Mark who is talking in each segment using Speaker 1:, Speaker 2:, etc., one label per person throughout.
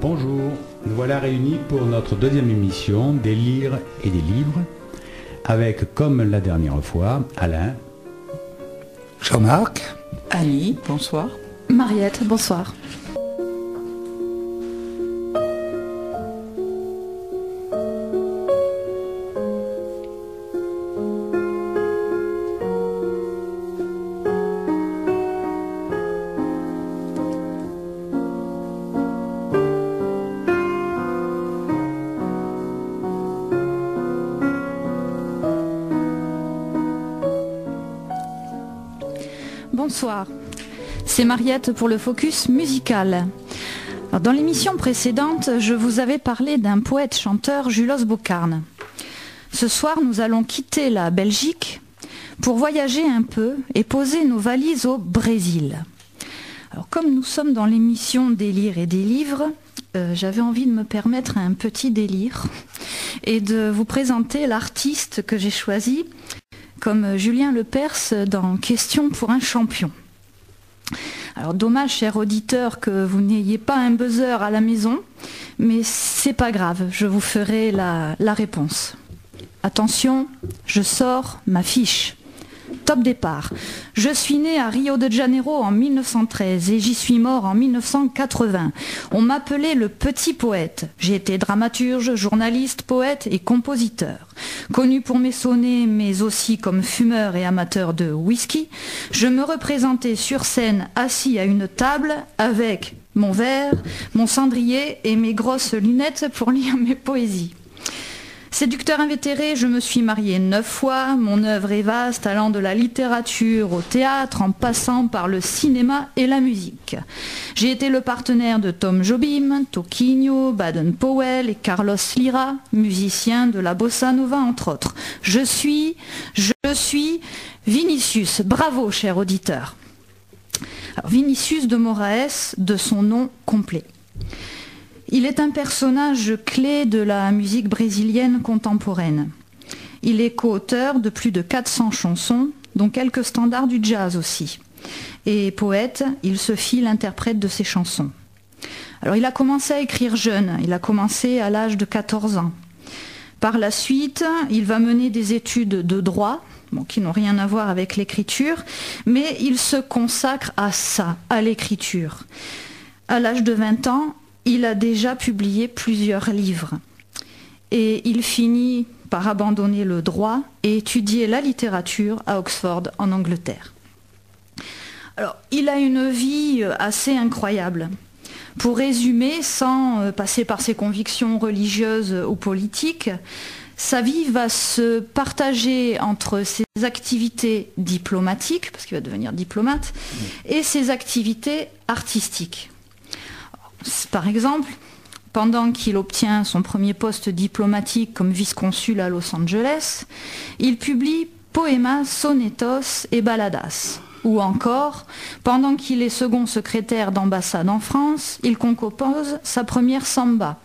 Speaker 1: Bonjour, nous voilà réunis pour notre deuxième émission des Lires et des livres, avec, comme la dernière fois, Alain,
Speaker 2: Jean-Marc,
Speaker 3: Annie, bonsoir.
Speaker 4: Mariette, bonsoir. Bonsoir, c'est Mariette pour le Focus musical. Alors, dans l'émission précédente, je vous avais parlé d'un poète-chanteur, Julos Bocarne. Ce soir, nous allons quitter la Belgique pour voyager un peu et poser nos valises au Brésil. Alors, comme nous sommes dans l'émission des Lires et des livres, j'avais envie de me permettre un petit délire et de vous présenter l'artiste que j'ai choisi, comme Julien Lepers dans Question pour un champion. Alors dommage, cher auditeur, que vous n'ayez pas un buzzer à la maison, mais c'est pas grave, je vous ferai la réponse. Attention, je sors ma fiche. Top départ. Je suis né à Rio de Janeiro en 1913 et j'y suis mort en 1980. On m'appelait le petit poète. J'ai été dramaturge, journaliste, poète et compositeur. Connu pour mes sonnets, mais aussi comme fumeur et amateur de whisky, je me représentais sur scène assis à une table avec mon verre, mon cendrier et mes grosses lunettes pour lire mes poésies. Séducteur invétéré, je me suis marié 9 fois, mon œuvre est vaste, allant de la littérature au théâtre, en passant par le cinéma et la musique. J'ai été le partenaire de Tom Jobim, Toquinho, Baden-Powell et Carlos Lyra, musiciens de la bossa nova entre autres. Je suis Vinicius. Bravo, cher auditeur. Alors, Vinicius de Moraes, de son nom complet. Il est un personnage clé de la musique brésilienne contemporaine. Il est co-auteur de plus de 400 chansons, dont quelques standards du jazz aussi. Et poète, il se fit l'interprète de ses chansons. Alors il a commencé à écrire jeune, il a commencé à l'âge de 14 ans. Par la suite, il va mener des études de droit, qui n'ont rien à voir avec l'écriture, mais il se consacre à ça, à l'écriture. À l'âge de 20 ans, il a déjà publié plusieurs livres et il finit par abandonner le droit et étudier la littérature à Oxford en Angleterre. Alors, il a une vie assez incroyable. Pour résumer, sans passer par ses convictions religieuses ou politiques, sa vie va se partager entre ses activités diplomatiques, parce qu'il va devenir diplomate, et ses activités artistiques. Par exemple, pendant qu'il obtient son premier poste diplomatique comme vice-consul à Los Angeles, il publie Poemas, Sonetos et Baladas. Ou encore, pendant qu'il est second secrétaire d'ambassade en France, il compose sa première samba.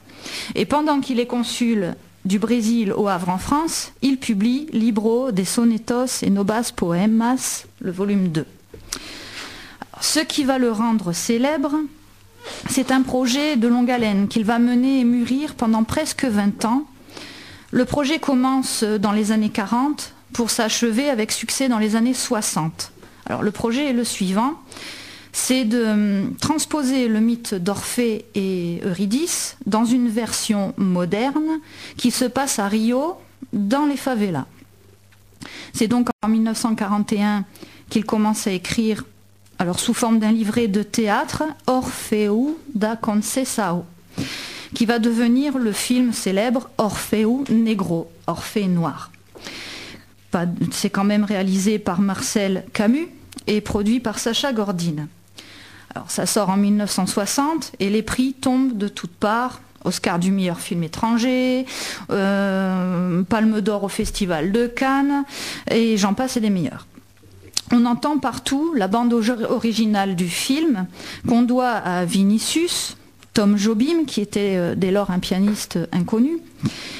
Speaker 4: Et pendant qu'il est consul du Brésil au Havre en France, il publie Libro de Sonetos et Novas Poemas, le volume 2. Alors, ce qui va le rendre célèbre, c'est un projet de longue haleine qu'il va mener et mûrir pendant presque 20 ans. Le projet commence dans les années 40 pour s'achever avec succès dans les années 60. Alors le projet est le suivant, c'est de transposer le mythe d'Orphée et Eurydice dans une version moderne qui se passe à Rio, dans les favelas. C'est donc en 1941 qu'il commence à écrire, alors sous forme d'un livret de théâtre, Orfeu da Conceição, qui va devenir le film célèbre Orfeu Negro, Orphée noir. C'est quand même réalisé par Marcel Camus et produit par Sacha Gordine. Alors ça sort en 1960 et les prix tombent de toutes parts. Oscar du meilleur film étranger, Palme d'or au Festival de Cannes, et j'en passe et des meilleurs. On entend partout la bande originale du film qu'on doit à Vinicius, Tom Jobim, qui était dès lors un pianiste inconnu,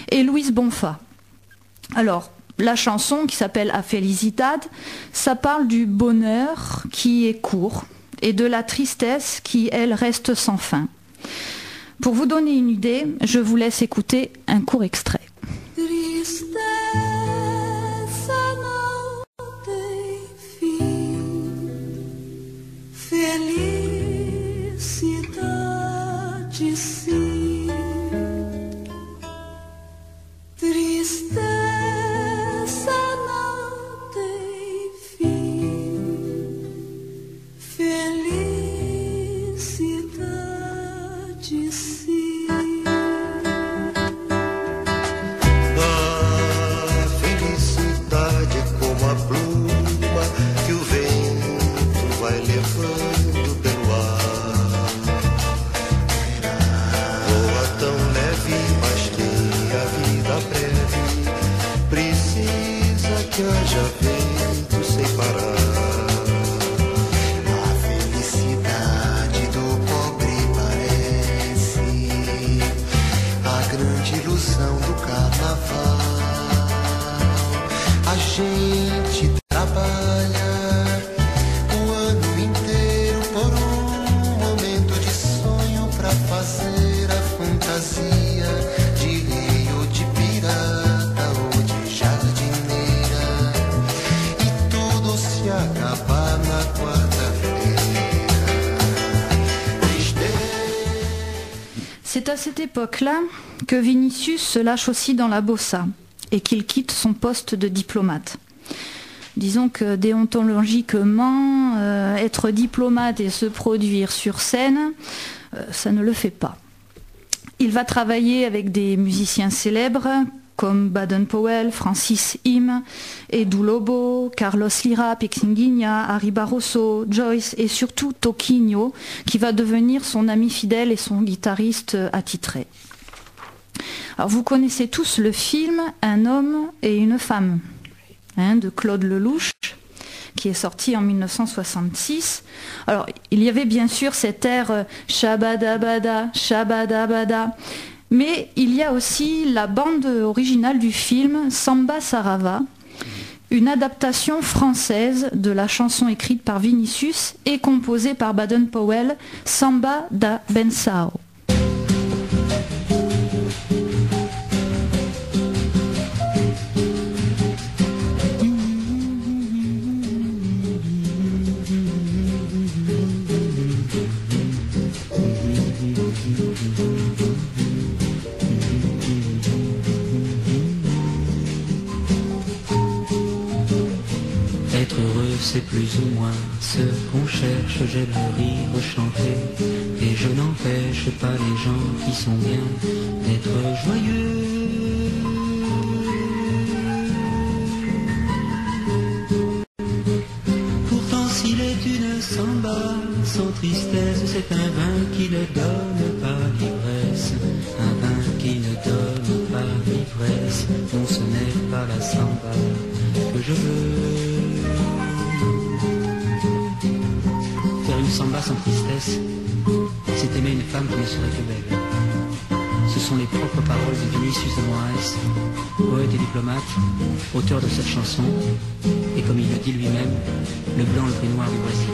Speaker 4: et Luis Bonfa. Alors, la chanson qui s'appelle A Felicidad, ça parle du bonheur qui est court et de la tristesse qui, elle, reste sans fin. Pour vous donner une idée, je vous laisse écouter un court extrait. C'est à cette époque-là que Vinicius se lâche aussi dans la bossa et qu'il quitte son poste de diplomate. Disons que déontologiquement, être diplomate et se produire sur scène, ça ne le fait pas. Il va travailler avec des musiciens célèbres comme Baden-Powell, Francis Im, Edu Lobo, Carlos Lira, Pixinguinha, Harry Barroso, Joyce et surtout Toquinho, qui va devenir son ami fidèle et son guitariste attitré. Alors vous connaissez tous le film Un homme et une femme, de Claude Lelouch, qui est sorti en 1966. Alors il y avait bien sûr cet air Shabadabada, Shabadabada, mais il y a aussi la bande originale du film Samba Sarava, une adaptation française de la chanson écrite par Vinicius et composée par Baden-Powell, Samba da Benção.
Speaker 2: Être heureux, c'est plus ou moins ce qu'on cherche. J'aime rire, chanter, et je n'empêche pas les gens qui sont bien d'être joyeux. Pourtant, s'il est une samba sans tristesse, c'est un vin qui ne donne pas l'ivresse. Un vin qui ne donne pas l'ivresse. Non, ce n'est pas la samba que je veux. Faire une samba sans tristesse, c'est aimer une femme qui ne serait que belle. Ce sont les propres paroles de Vinicius de Moraes, poète et diplomate, auteur de cette chanson, et comme il le dit lui-même, le blanc, le gris noir du Brésil.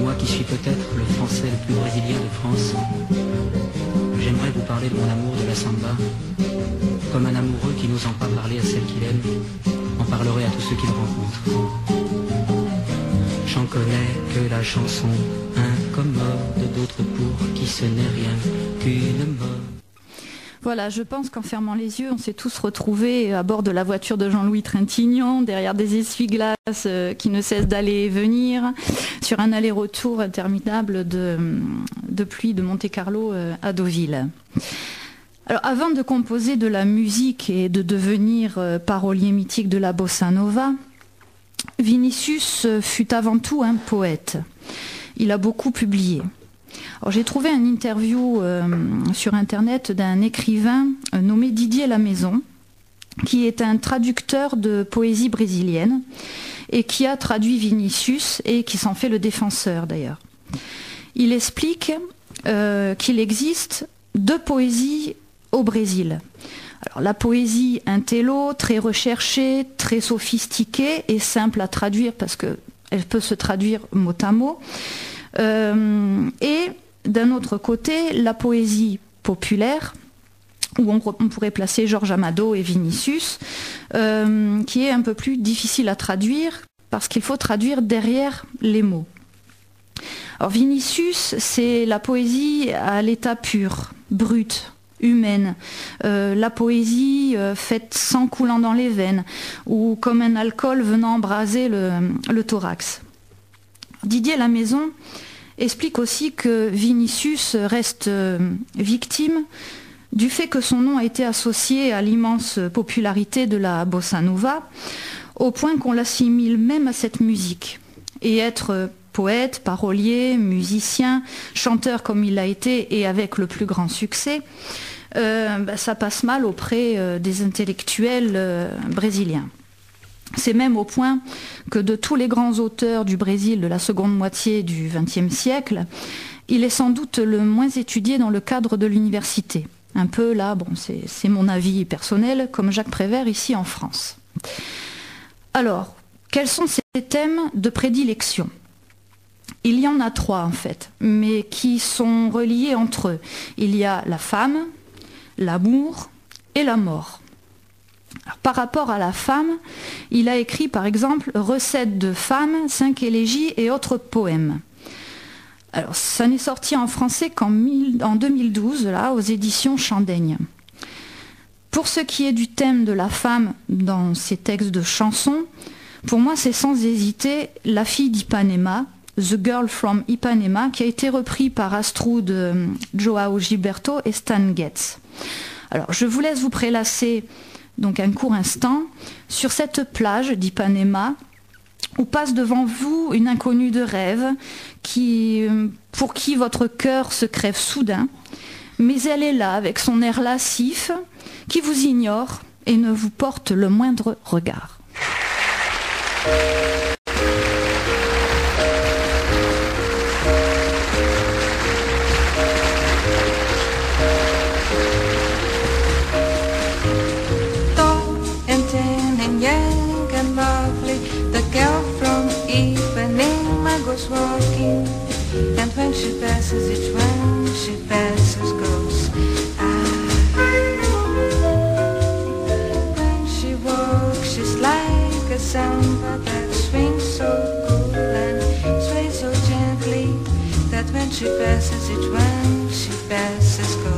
Speaker 2: Moi qui suis peut-être le français le plus brésilien de France, j'aimerais vous parler de mon amour de la samba, comme un amoureux qui n'osant pas parler à celle qu'il aime, en parlerait à tous ceux qu'il rencontre. J'en connais que la chanson incommode, d'autres pour qui ce n'est rien qu'une mode.
Speaker 4: Voilà, je pense qu'en fermant les yeux, on s'est tous retrouvés à bord de la voiture de Jean-Louis Trintignant, derrière des essuie-glaces qui ne cessent d'aller et venir, sur un aller-retour interminable de pluie de Monte-Carlo à Deauville. Alors, avant de composer de la musique et de devenir parolier mythique de la bossa nova, Vinicius fut avant tout un poète. Il a beaucoup publié. Alors, j'ai trouvé une interview sur Internet d'un écrivain nommé Didier Lamaison, qui est un traducteur de poésie brésilienne et qui a traduit Vinicius et qui s'en fait le défenseur d'ailleurs. Il explique qu'il existe deux poésies au Brésil. Alors, la poésie intello, très recherchée, très sophistiquée et simple à traduire parce qu'elle peut se traduire mot à mot. Et d'un autre côté, la poésie populaire, où on pourrait placer Georges Amado et Vinicius, qui est un peu plus difficile à traduire, parce qu'il faut traduire derrière les mots. Alors Vinicius, c'est la poésie à l'état pur, brut, humaine, la poésie faite sang coulant dans les veines, ou comme un alcool venant embraser le thorax. Didier Lamaison explique aussi que Vinicius reste victime du fait que son nom a été associé à l'immense popularité de la bossa nova, au point qu'on l'assimile même à cette musique. Et être poète, parolier, musicien, chanteur comme il l'a été et avec le plus grand succès, ça passe mal auprès des intellectuels brésiliens. C'est même au point que de tous les grands auteurs du Brésil de la seconde moitié du XXe siècle, il est sans doute le moins étudié dans le cadre de l'université. Un peu là, bon, c'est mon avis personnel, comme Jacques Prévert ici en France. Alors, quels sont ces thèmes de prédilection ? Il y en a 3 en fait, mais qui sont reliés entre eux. Il y a la femme, l'amour et la mort. Alors, par rapport à la femme, il a écrit par exemple « Recettes de femmes, 5 élégies et autres poèmes ». Alors, ça n'est sorti en français qu'en 2012, là, aux éditions Chandaigne. Pour ce qui est du thème de la femme dans ces textes de chansons, pour moi, c'est sans hésiter La fille d'Ipanema, The Girl from Ipanema, qui a été repris par Astrud Joao Gilberto et Stan Getz. Alors, je vous laisse vous prélasser donc un court instant sur cette plage d'Ipanema, où passe devant vous une inconnue de rêve pour qui votre cœur se crève soudain, mais elle est là avec son air lascif, qui vous ignore et ne vous porte le moindre regard.
Speaker 3: Walking, and when she passes, each one she passes goes. When she walks, she's like a samba that swings so cool and sways so gently that when she passes, each one she passes goes.